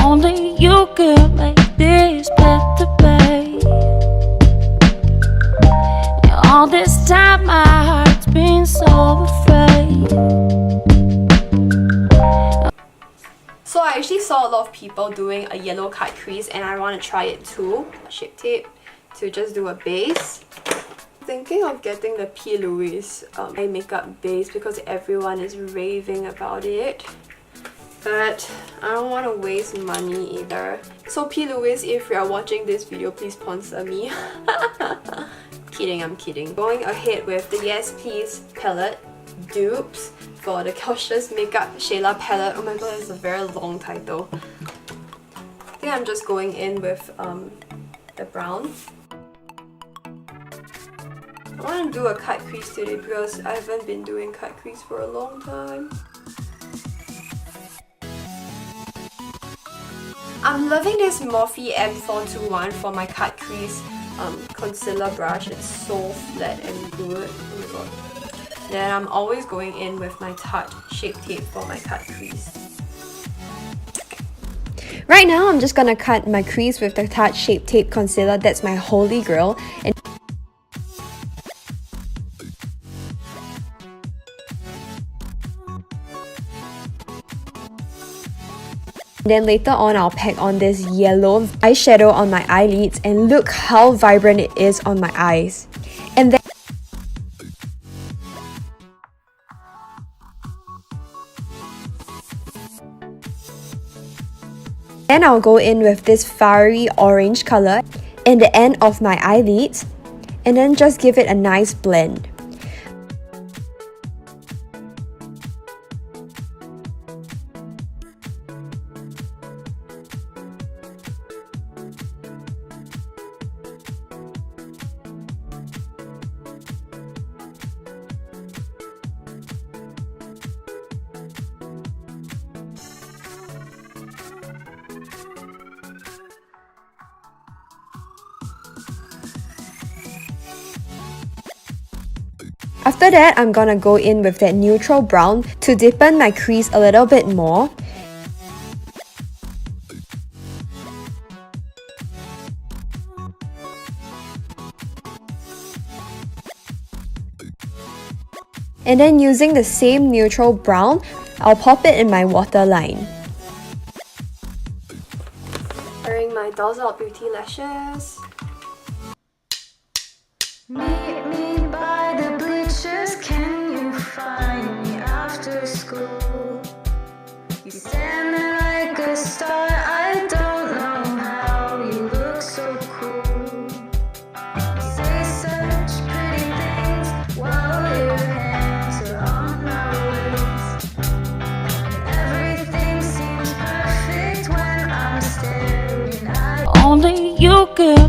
Only you can make this better, babe. And all this time my heart's been so afraid. So I actually saw a lot of people doing a yellow cut crease and I want to try it too. Shape tape to just do a base. Thinking of getting the P. Louise eye makeup base because everyone is raving about it. But I don't want to waste money either. So P. Louise, if you are watching this video, please sponsor me. Kidding, I'm kidding. Going ahead with the Yes Please palette dupes for the Cautious Makeup Shayla palette. Oh my god, it's a very long title. I think I'm just going in with the brown. I want to do a cut crease today because I haven't been doing cut crease for a long time. I'm loving this Morphe M421 for my cut crease concealer brush. It's so flat and good. Oh my god. Then I'm always going in with my Tarte Shape Tape for my cut crease. Right now, I'm just gonna cut my crease with the Tarte Shape Tape Concealer. That's my holy grail. And then later on, I'll pack on this yellow eyeshadow on my eyelids and look how vibrant it is on my eyes. And then I'll go in with this fiery orange color in the end of my eyelids and then just give it a nice blend. After that, I'm gonna go in with that neutral brown to deepen my crease a little bit more. And then using the same neutral brown, I'll pop it in my waterline. Wearing my Dolls Out Beauty lashes. Meet me by the bleachers, can you find me after school? You stand there like a star, I don't know how you look so cool. You say such pretty things while your hands are on my waist. And everything seems perfect when I'm staring at Only you can